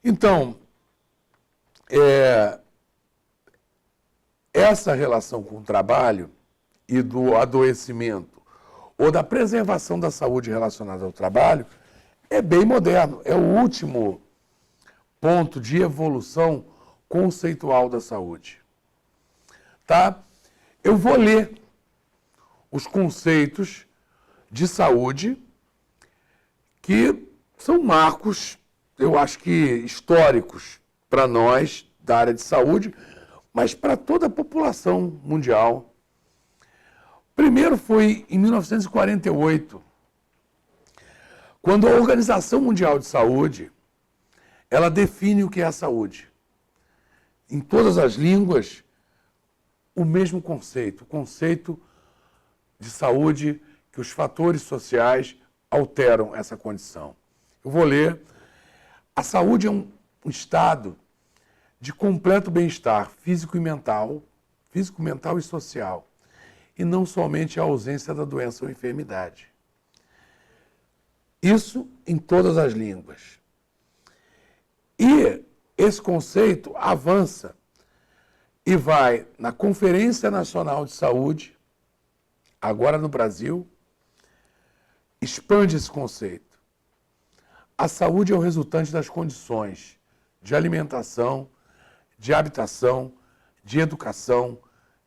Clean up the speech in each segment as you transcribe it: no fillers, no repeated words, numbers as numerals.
Então, essa relação com o trabalho e do adoecimento ou da preservação da saúde relacionada ao trabalho é bem moderno, é o último ponto de evolução conceitual da saúde. Tá? Eu vou ler os conceitos de saúde que são marcos, eu acho que históricos para nós da área de saúde, mas para toda a população mundial. Primeiro foi em 1948, quando a Organização Mundial de Saúde, ela define o que é a saúde. Em todas as línguas, o mesmo conceito, o conceito de saúde que os fatores sociais alteram essa condição. Eu vou ler. A saúde é um estado de completo bem-estar físico, mental e social, e não somente a ausência da doença ou enfermidade. Isso em todas as línguas. E esse conceito avança e vai na Conferência Nacional de Saúde, agora no Brasil, expande esse conceito. A saúde é o resultante das condições de alimentação, de habitação, de educação,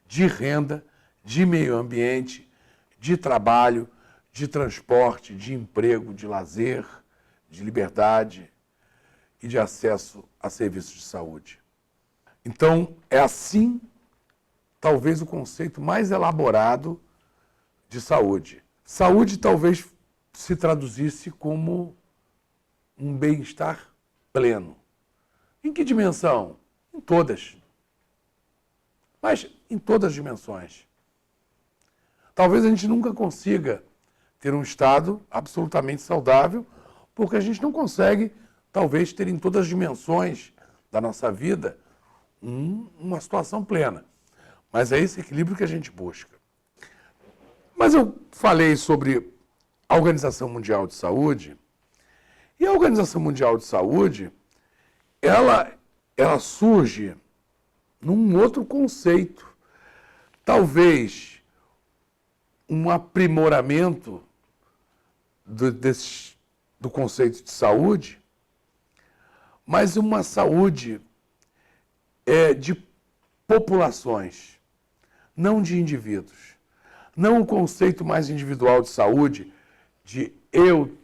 de renda, de meio ambiente, de trabalho, de transporte, de emprego, de lazer, de liberdade e de acesso a serviços de saúde. Então, é assim, talvez, o conceito mais elaborado de saúde. Saúde talvez se traduzisse como um bem-estar pleno. Em que dimensão? Em todas. Mas em todas as dimensões. Talvez a gente nunca consiga ter um estado absolutamente saudável, porque a gente não consegue, talvez, ter em todas as dimensões da nossa vida uma situação plena. Mas é esse equilíbrio que a gente busca. Mas eu falei sobre a Organização Mundial de Saúde, e a Organização Mundial de Saúde, ela surge num outro conceito. Talvez um aprimoramento do conceito de saúde, mas uma saúde de populações, não de indivíduos. Não um conceito mais individual de saúde, de eu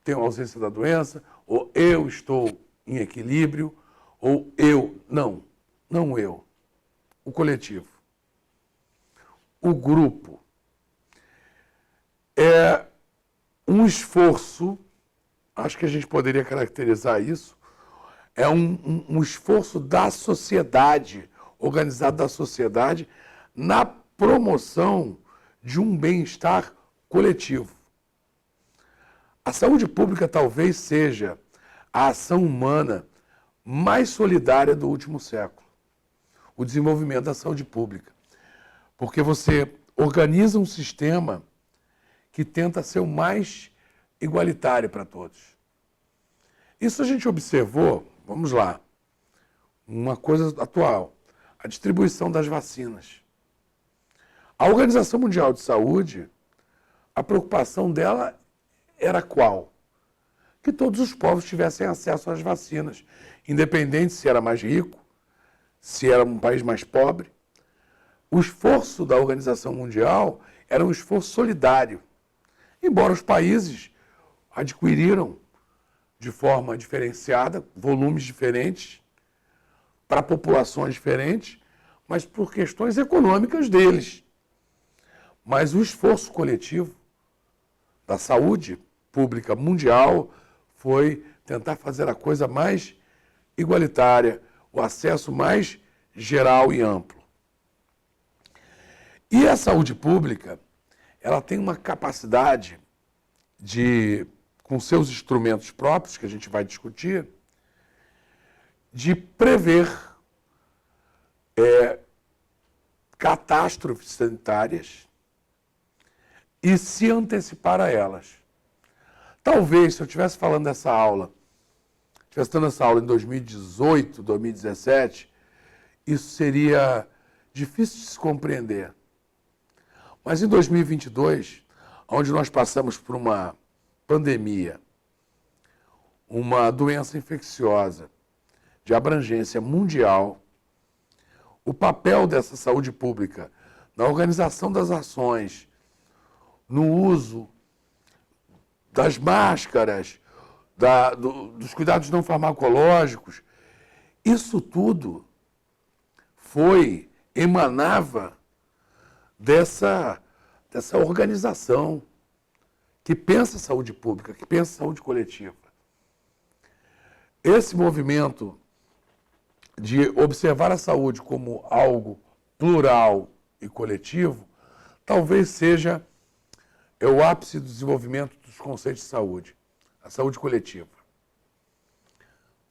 tenho ausência da doença, ou eu estou em equilíbrio, ou eu. Não eu. O coletivo. O grupo. É um esforço, acho que a gente poderia caracterizar isso, é um esforço da sociedade, organizado da sociedade, na promoção de um bem-estar coletivo. A saúde pública talvez seja a ação humana mais solidária do último século. O desenvolvimento da saúde pública. Porque você organiza um sistema que tenta ser o mais igualitário para todos. Isso a gente observou, vamos lá, uma coisa atual, a distribuição das vacinas. A Organização Mundial de Saúde, a preocupação dela era qual? Que todos os povos tivessem acesso às vacinas, independente se era mais rico, se era um país mais pobre. O esforço da Organização Mundial era um esforço solidário, embora os países adquiriram de forma diferenciada, volumes diferentes, para populações diferentes, mas por questões econômicas deles. Mas o esforço coletivo da saúde pública mundial foi tentar fazer a coisa mais igualitária, o acesso mais geral e amplo. E a saúde pública, ela tem uma capacidade de, com seus instrumentos próprios, que a gente vai discutir, de prever catástrofes sanitárias e se antecipar a elas. Talvez, se eu estivesse falando dessa aula, estivesse dando essa aula em 2018, 2017, isso seria difícil de se compreender. Mas em 2022, onde nós passamos por uma pandemia, uma doença infecciosa de abrangência mundial, o papel dessa saúde pública na organização das ações, no uso das máscaras, dos cuidados não farmacológicos, isso tudo emanava dessa organização que pensa saúde pública, que pensa saúde coletiva. Esse movimento de observar a saúde como algo plural e coletivo, talvez seja o ápice do desenvolvimento dos conceitos de saúde, a saúde coletiva.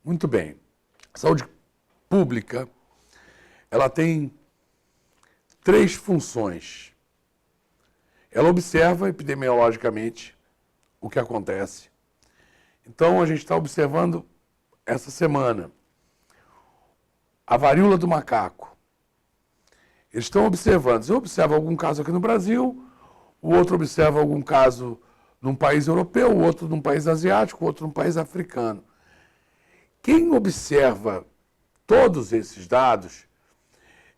Muito bem. A saúde pública, ela tem 3 funções. Ela observa epidemiologicamente o que acontece. Então, a gente está observando essa semana a varíola do macaco. Eles estão observando. Se eu observo algum caso aqui no Brasil, o outro observa algum caso num país europeu, o outro num país asiático, o outro num país africano. Quem observa todos esses dados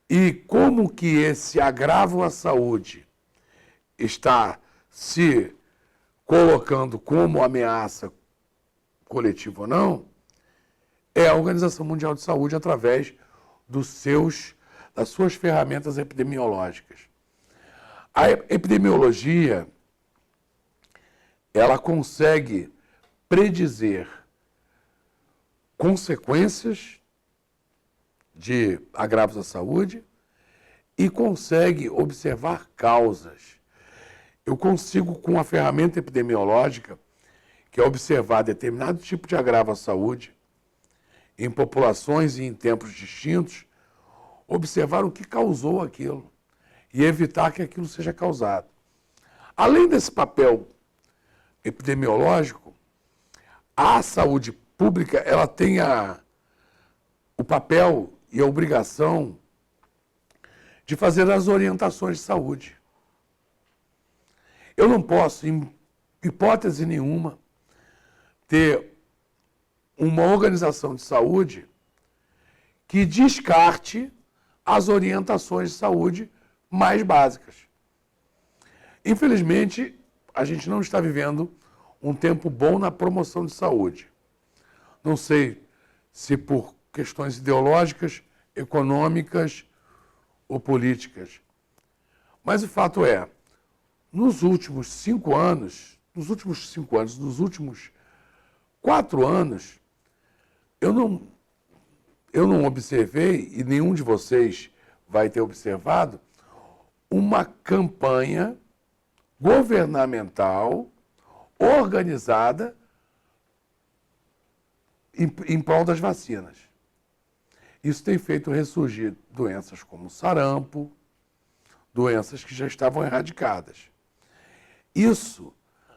e como que esse agravo à saúde está se colocando como ameaça coletiva ou não, é a Organização Mundial de Saúde através das suas ferramentas epidemiológicas. A epidemiologia, ela consegue predizer consequências de agravos à saúde e consegue observar causas. Eu consigo, com a ferramenta epidemiológica, que é observar determinado tipo de agravo à saúde em populações e em tempos distintos, observar o que causou aquilo e evitar que aquilo seja causado. Além desse papel epidemiológico, a saúde pública ela tem o papel e a obrigação de fazer as orientações de saúde. Eu não posso, em hipótese nenhuma, ter uma organização de saúde que descarte as orientações de saúde mais básicas. Infelizmente, a gente não está vivendo um tempo bom na promoção de saúde. Não sei se por questões ideológicas, econômicas ou políticas. Mas o fato é, nos últimos 4 anos, eu não observei, e nenhum de vocês vai ter observado, uma campanha governamental organizada em prol das vacinas. Isso tem feito ressurgir doenças como sarampo, doenças que já estavam erradicadas. Isso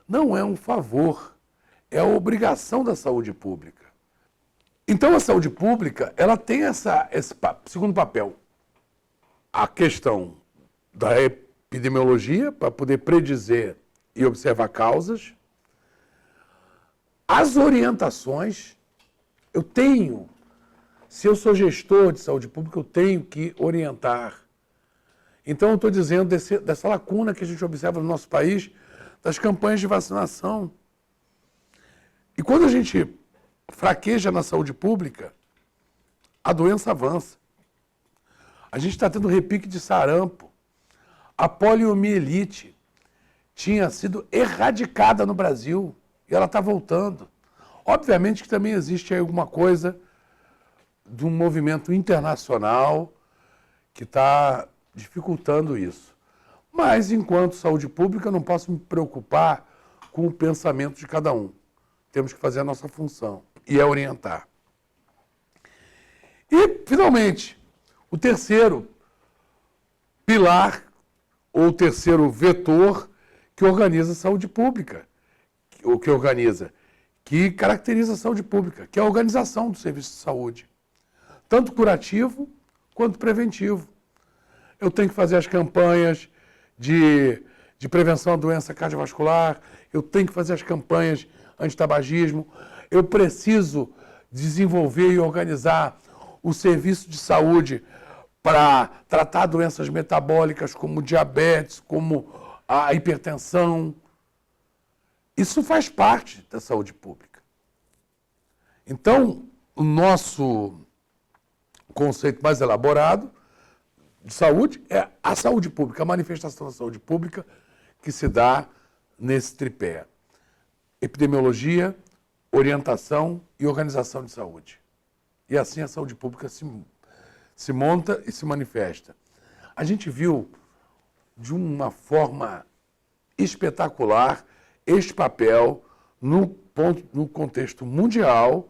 não é um favor, é a obrigação da saúde pública. Então, a saúde pública, ela tem esse segundo papel. A questão da epidemiologia, para poder predizer e observar causas. As orientações, se eu sou gestor de saúde pública, eu tenho que orientar. Então, eu estou dizendo dessa lacuna que a gente observa no nosso país, das campanhas de vacinação. E quando a gente fraqueja na saúde pública, a doença avança. A gente está tendo repique de sarampo. A poliomielite tinha sido erradicada no Brasil e ela está voltando. Obviamente que também existe aí alguma coisa de um movimento internacional que está dificultando isso. Mas, enquanto saúde pública, eu não posso me preocupar com o pensamento de cada um. Temos que fazer a nossa função, e é orientar. E, finalmente, o terceiro pilar, ou o terceiro vetor, que organiza a saúde pública, que caracteriza a saúde pública, que é a organização do serviço de saúde, tanto curativo quanto preventivo. Eu tenho que fazer as campanhas de prevenção à doença cardiovascular, eu tenho que fazer as campanhas antitabagismo, eu preciso desenvolver e organizar o serviço de saúde para tratar doenças metabólicas como diabetes, como a hipertensão. Isso faz parte da saúde pública. Então, o nosso conceito mais elaborado de saúde é a saúde pública, a manifestação da saúde pública que se dá nesse tripé: epidemiologia, orientação e organização de saúde. E assim a saúde pública se monta e se manifesta. A gente viu de uma forma espetacular este papel no contexto mundial.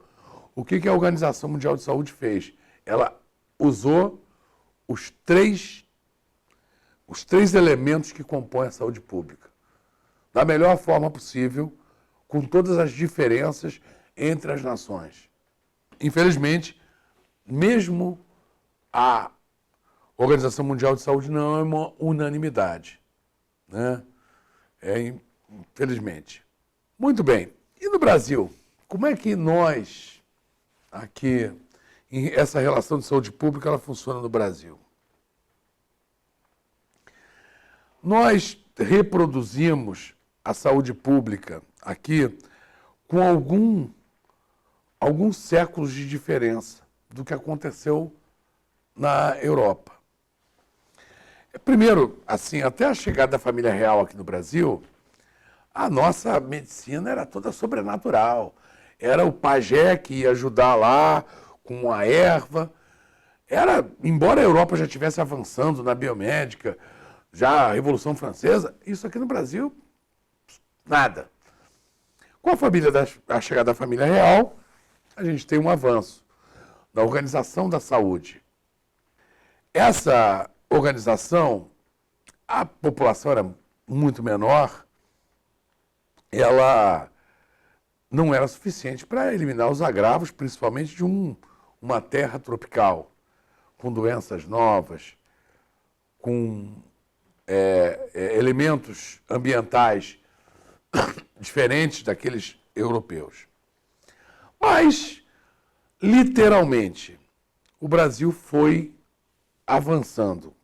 O que a Organização Mundial de Saúde fez? Ela usou os três elementos que compõem a saúde pública da melhor forma possível, com todas as diferenças entre as nações. Infelizmente, mesmo a Organização Mundial de Saúde não é uma unanimidade, né? Infelizmente. Muito bem. E no Brasil? Como é que nós, aqui, essa relação de saúde pública, ela funciona no Brasil? Nós reproduzimos a saúde pública aqui com alguns séculos de diferença do que aconteceu na Europa. Primeiro, assim, até a chegada da família real aqui no Brasil, a nossa medicina era toda sobrenatural. Era o pajé que ia ajudar lá com a erva. Embora a Europa já estivesse avançando na biomédica, já a Revolução Francesa, isso aqui no Brasil, nada. Com a chegada da família real, a gente tem um avanço na organização da saúde. Essa organização, a população era muito menor, ela não era suficiente para eliminar os agravos, principalmente de uma terra tropical, com doenças novas, com elementos ambientais diferentes daqueles europeus. Mas, literalmente, o Brasil foi avançando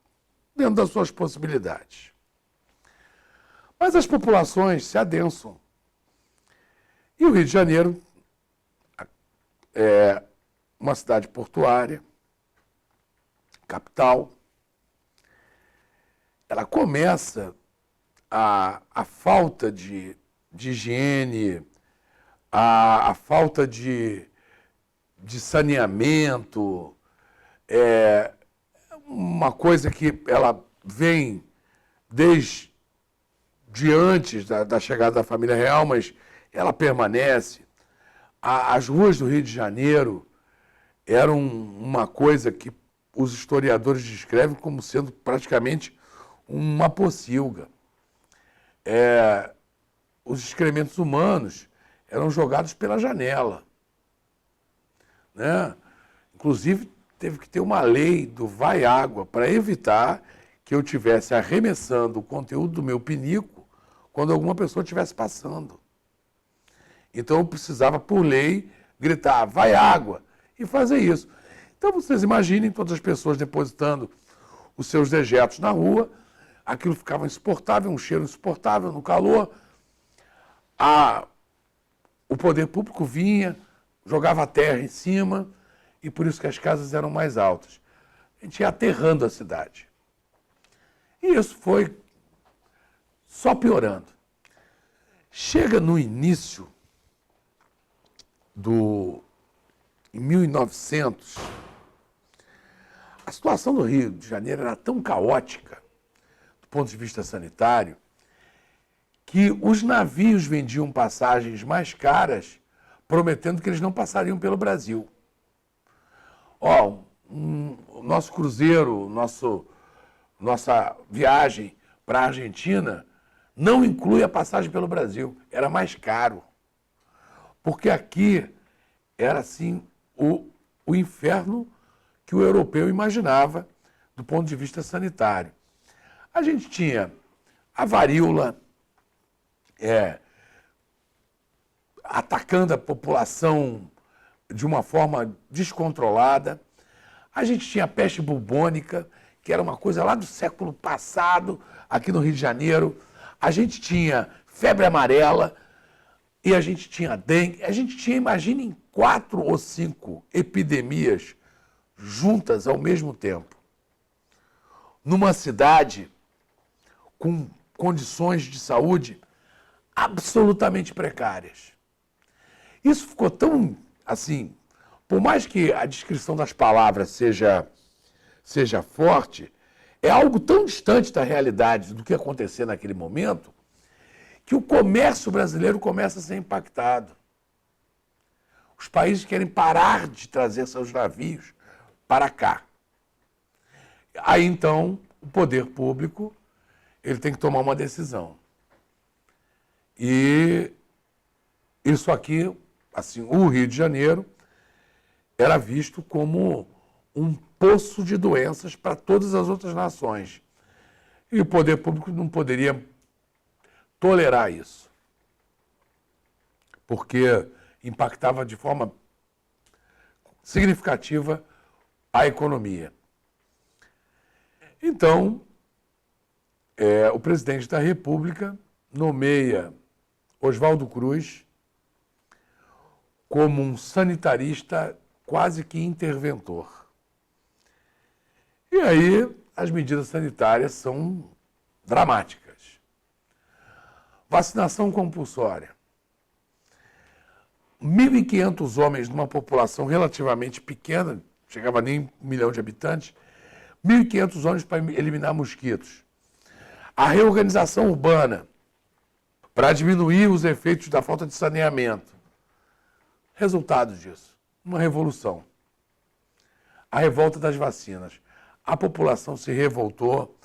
dentro das suas possibilidades. Mas as populações se adensam. E o Rio de Janeiro é uma cidade portuária, capital. Ela começa a falta de higiene, a falta de saneamento, uma coisa que ela vem desde antes da chegada da família real, mas ela permanece. As ruas do Rio de Janeiro eram uma coisa que os historiadores descrevem como sendo praticamente uma pocilga. Os excrementos humanos eram jogados pela janela, né? Inclusive, teve que ter uma lei do vai-água para evitar que eu estivesse arremessando o conteúdo do meu pinico quando alguma pessoa estivesse passando. Então, eu precisava, por lei, gritar, vai água, e fazer isso. Então, vocês imaginem todas as pessoas depositando os seus dejetos na rua, aquilo ficava insuportável, um cheiro insuportável no calor. O poder público vinha, jogava a terra em cima, e por isso que as casas eram mais altas. A gente ia aterrando a cidade. E isso foi só piorando. Chega no início em 1900, a situação do Rio de Janeiro era tão caótica, do ponto de vista sanitário, que os navios vendiam passagens mais caras, prometendo que eles não passariam pelo Brasil. O nosso cruzeiro, nossa viagem para a Argentina não inclui a passagem pelo Brasil, era mais caro. porque aqui era assim o inferno que o europeu imaginava do ponto de vista sanitário. A gente tinha a varíola atacando a população de uma forma descontrolada. A gente tinha a peste bubônica, que era uma coisa lá do século passado, aqui no Rio de Janeiro. A gente tinha febre amarela e a gente tinha dengue. A gente tinha, imaginem, 4 ou 5 epidemias juntas ao mesmo tempo. Numa cidade com condições de saúde absolutamente precárias. Isso ficou tão, assim, por mais que a descrição das palavras seja forte, é algo tão distante da realidade do que acontecia naquele momento, que o comércio brasileiro começa a ser impactado. Os países querem parar de trazer seus navios para cá. Aí, então, o poder público ele tem que tomar uma decisão. E isso aqui, assim, o Rio de Janeiro era visto como um poço de doenças para todas as outras nações. E o poder público não poderia tolerar isso, porque impactava de forma significativa a economia. Então, o presidente da República nomeia Oswaldo Cruz como um sanitarista quase que interventor. E aí as medidas sanitárias são dramáticas. Vacinação compulsória. 1.500 homens numa população relativamente pequena, chegava nem 1 milhão de habitantes, 1.500 homens para eliminar mosquitos. A reorganização urbana para diminuir os efeitos da falta de saneamento. Resultado disso, uma revolução. A revolta das vacinas. A população se revoltou,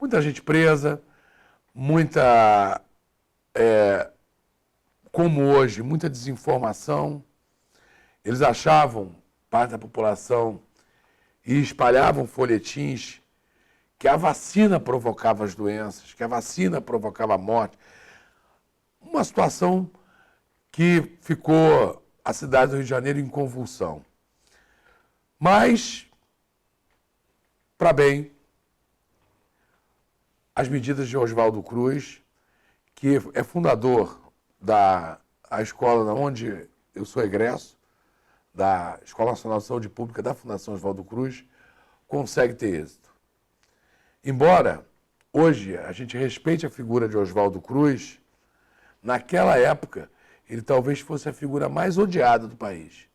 muita gente presa, muita, como hoje, muita desinformação. Eles achavam, parte da população, e espalhavam folhetins que a vacina provocava as doenças, que a vacina provocava a morte. Uma situação que ficou a cidade do Rio de Janeiro em convulsão. Mas, para bem, as medidas de Oswaldo Cruz, que é fundador da escola onde eu sou egresso, da Escola Nacional de Saúde Pública da Fundação Oswaldo Cruz, consegue ter êxito. Embora hoje a gente respeite a figura de Oswaldo Cruz, naquela época ele talvez fosse a figura mais odiada do país,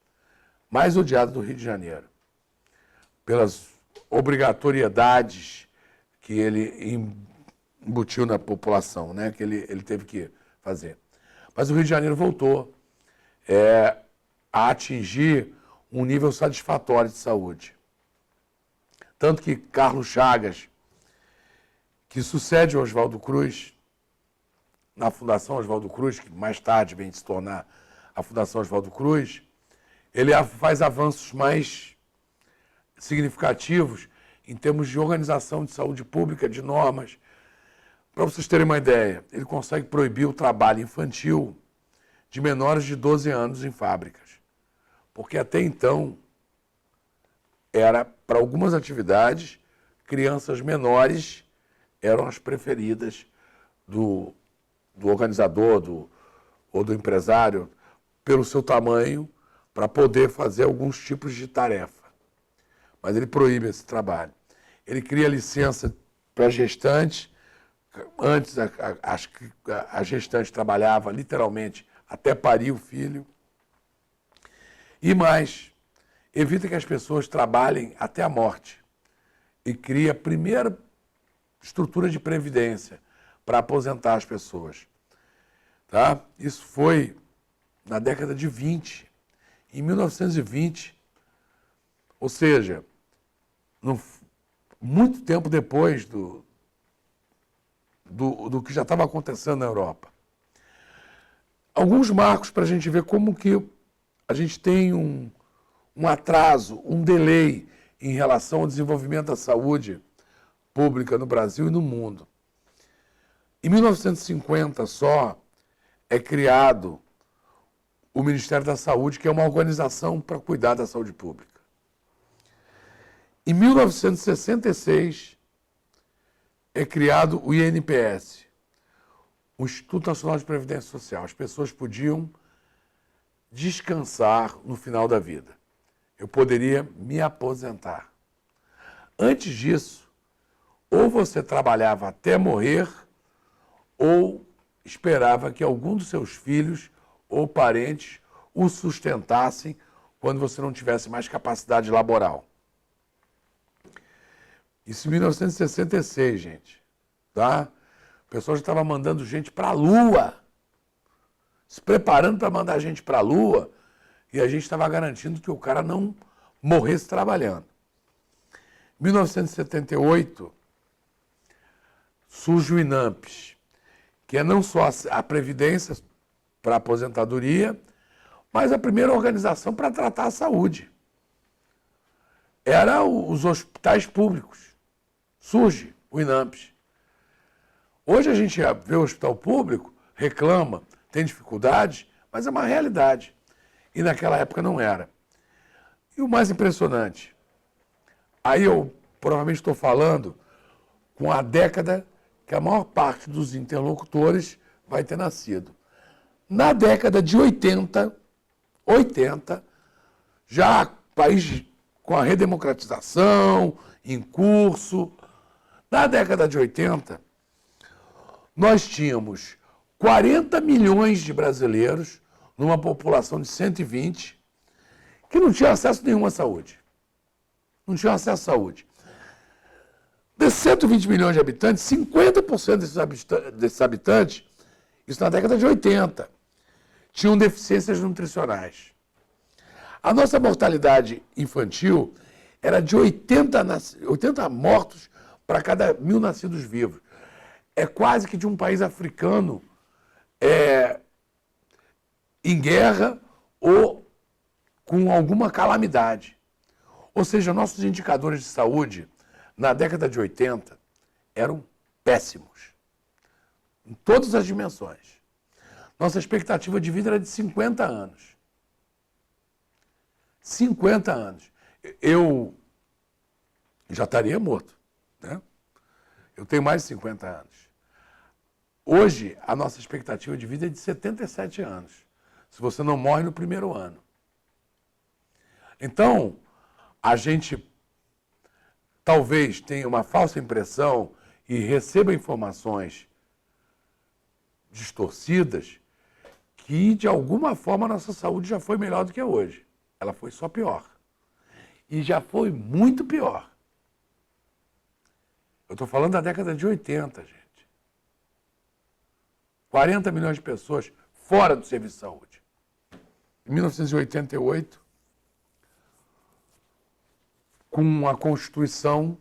mais odiada do Rio de Janeiro, pelas obrigatoriedades que ele embutiu na população, né? Que ele teve que fazer. Mas o Rio de Janeiro voltou a atingir um nível satisfatório de saúde. Tanto que Carlos Chagas, que sucede o Oswaldo Cruz, na Fundação Oswaldo Cruz, que mais tarde vem se tornar a Fundação Oswaldo Cruz, ele faz avanços mais significativos em termos de organização de saúde pública, de normas. Para vocês terem uma ideia, ele consegue proibir o trabalho infantil de menores de 12 anos em fábricas. Porque até então, era, para algumas atividades, crianças menores eram as preferidas do organizador ou do empresário pelo seu tamanho para poder fazer alguns tipos de tarefa. Mas ele proíbe esse trabalho. Ele cria licença para gestantes. Antes, a gestante trabalhava literalmente até parir o filho. E mais, evita que as pessoas trabalhem até a morte. E cria a primeira estrutura de previdência para aposentar as pessoas. Tá? Isso foi na década de 20. Em 1920, ou seja, muito tempo depois do que já estava acontecendo na Europa. alguns marcos para a gente ver como que a gente tem um atraso, um delay em relação ao desenvolvimento da saúde pública no Brasil e no mundo. Em 1950 só é criado o Ministério da Saúde, que é uma organização para cuidar da saúde pública. Em 1966 é criado o INPS, o Instituto Nacional de Previdência Social. As pessoas podiam descansar no final da vida. Eu poderia me aposentar. Antes disso, ou você trabalhava até morrer, ou esperava que algum dos seus filhos ou parentes o sustentassem quando você não tivesse mais capacidade laboral. Isso em 1966, gente. Tá? O pessoal já estava mandando gente para a Lua, se preparando para mandar gente para a Lua, e a gente estava garantindo que o cara não morresse trabalhando. Em 1978, surge o INAMPS, que é não só a previdência para a aposentadoria, mas a primeira organização para tratar a saúde. Era os hospitais públicos. Surge o INAMPS. Hoje a gente vê o hospital público, reclama, tem dificuldades, mas é uma realidade. E naquela época não era. E o mais impressionante, aí eu provavelmente estou falando com a década que a maior parte dos interlocutores vai ter nascido. Na década de 80, já país com a redemocratização em curso, na década de 80, nós tínhamos 40 milhões de brasileiros numa população de 120 que não tinham acesso nenhum à saúde. Não tinham acesso à saúde. Desses 120 milhões de habitantes, 50% desses habitantes, isso na década de 80, tinham deficiências nutricionais. A nossa mortalidade infantil era de 80 mortos para cada 1.000 nascidos vivos. É quase que de um país africano em guerra ou com alguma calamidade. Ou seja, nossos indicadores de saúde na década de 80 eram péssimos, em todas as dimensões. Nossa expectativa de vida era de 50 anos. 50 anos. Eu já estaria morto, né? Eu tenho mais de 50 anos. Hoje, a nossa expectativa de vida é de 77 anos, se você não morre no primeiro ano. Então, a gente talvez tenha uma falsa impressão e receba informações distorcidas que, de alguma forma, a nossa saúde já foi melhor do que é hoje. Ela foi só pior. E já foi muito pior. Eu estou falando da década de 80, gente. 40 milhões de pessoas fora do serviço de saúde. Em 1988, com a Constituição,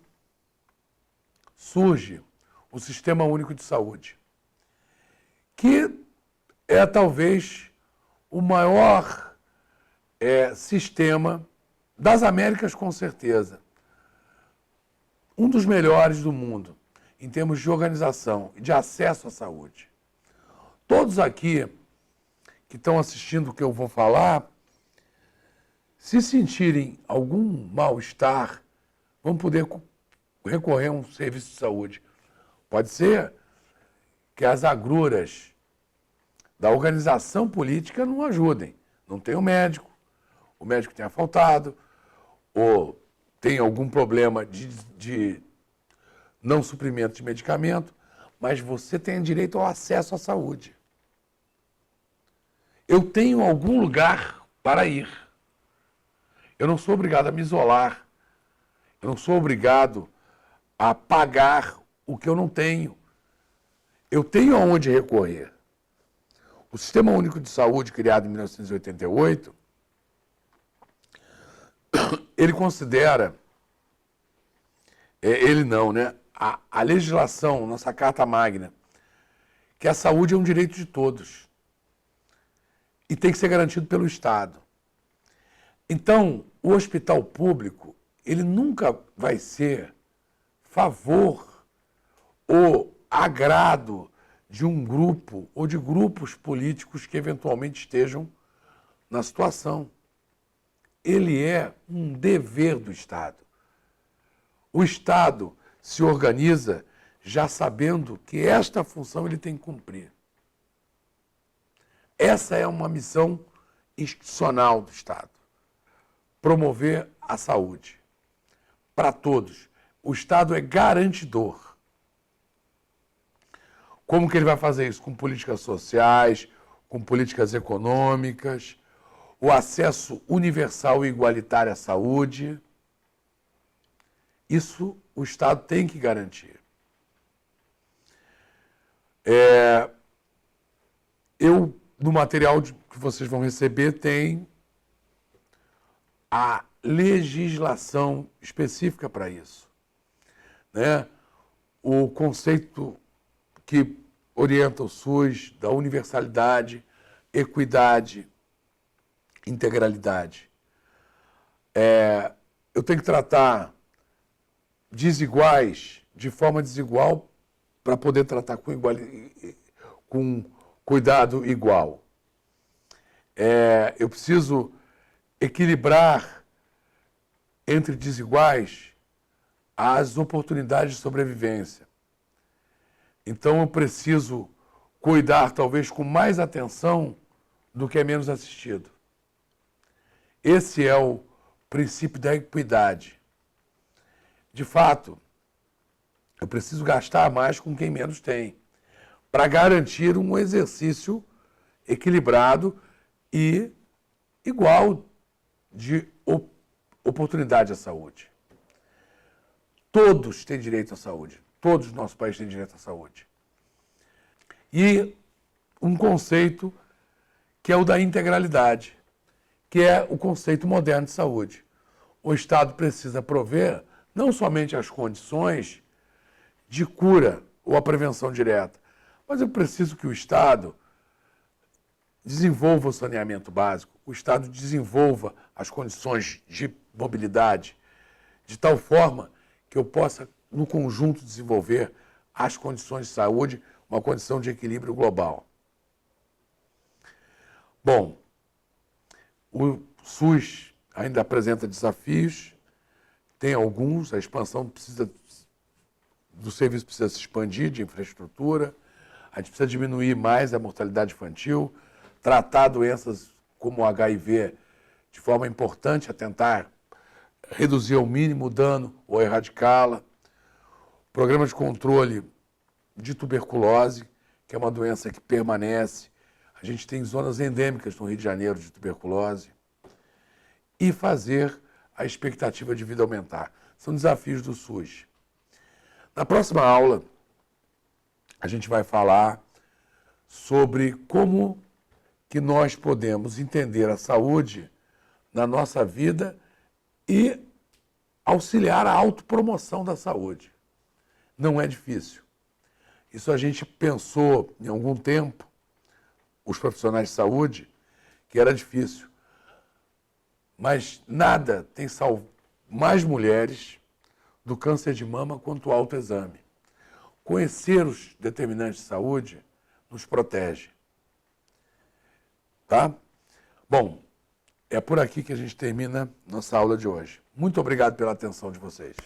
surge o Sistema Único de Saúde, que é talvez o maior sistema das Américas, com certeza. Um dos melhores do mundo, em termos de organização e de acesso à saúde. Todos aqui que estão assistindo o que eu vou falar, se sentirem algum mal-estar, vão poder recorrer a um serviço de saúde. Pode ser que as agruras da organização política não ajudem. Não tem o médico tenha faltado, ou tem algum problema de não suprimento de medicamento, mas você tem direito ao acesso à saúde. Eu tenho algum lugar para ir. Eu não sou obrigado a me isolar. Eu não sou obrigado a pagar o que eu não tenho. Eu tenho aonde recorrer. O Sistema Único de Saúde, criado em 1988, ele considera, ele não, né? A legislação, nossa Carta Magna, que a saúde é um direito de todos. e tem que ser garantido pelo Estado. Então, o hospital público, ele nunca vai ser favor ou agrado de um grupo ou de grupos políticos que eventualmente estejam na situação. Ele é um dever do Estado. O Estado se organiza já sabendo que esta função ele tem que cumprir. Essa é uma missão institucional do Estado. Promover a saúde para todos. O Estado é garantidor. Como que ele vai fazer isso? Com políticas sociais, com políticas econômicas, o acesso universal e igualitário à saúde. Isso o Estado tem que garantir. No material que vocês vão receber, tem a legislação específica para isso, né? O conceito que orienta o SUS da universalidade, equidade, integralidade. Eu tenho que tratar desiguais de forma desigual para poder tratar com cuidado igual. Eu preciso equilibrar entre desiguais as oportunidades de sobrevivência. Então eu preciso cuidar talvez com mais atenção do que é menos assistido. Esse é o princípio da equidade. De fato, eu preciso gastar mais com quem menos tem, para garantir um exercício equilibrado e igual de oportunidade à saúde. Todos têm direito à saúde. Todos no nosso país têm direito à saúde. E um conceito que é o da integralidade, que é o conceito moderno de saúde. O Estado precisa prover não somente as condições de cura ou a prevenção direta, mas eu preciso que o Estado desenvolva o saneamento básico, o Estado desenvolva as condições de mobilidade, de tal forma que eu possa, no conjunto, desenvolver as condições de saúde, uma condição de equilíbrio global. Bom, o SUS ainda apresenta desafios, tem alguns, a expansão do serviço precisa se expandir, de infraestrutura, a gente precisa diminuir mais a mortalidade infantil, tratar doenças como o HIV de forma importante, a tentar reduzir ao mínimo o dano ou erradicá-la. Programa de controle de tuberculose, que é uma doença que permanece. A gente tem zonas endêmicas no Rio de Janeiro de tuberculose. E fazer a expectativa de vida aumentar. São desafios do SUS. Na próxima aula, a gente vai falar sobre como que nós podemos entender a saúde na nossa vida e auxiliar a autopromoção da saúde. Não é difícil. Isso a gente pensou em algum tempo, os profissionais de saúde, que era difícil. Mas nada tem salvo mais mulheres do câncer de mama quanto o autoexame. Conhecer os determinantes de saúde nos protege. Tá? Bom, é por aqui que a gente termina nossa aula de hoje. Muito obrigado pela atenção de vocês.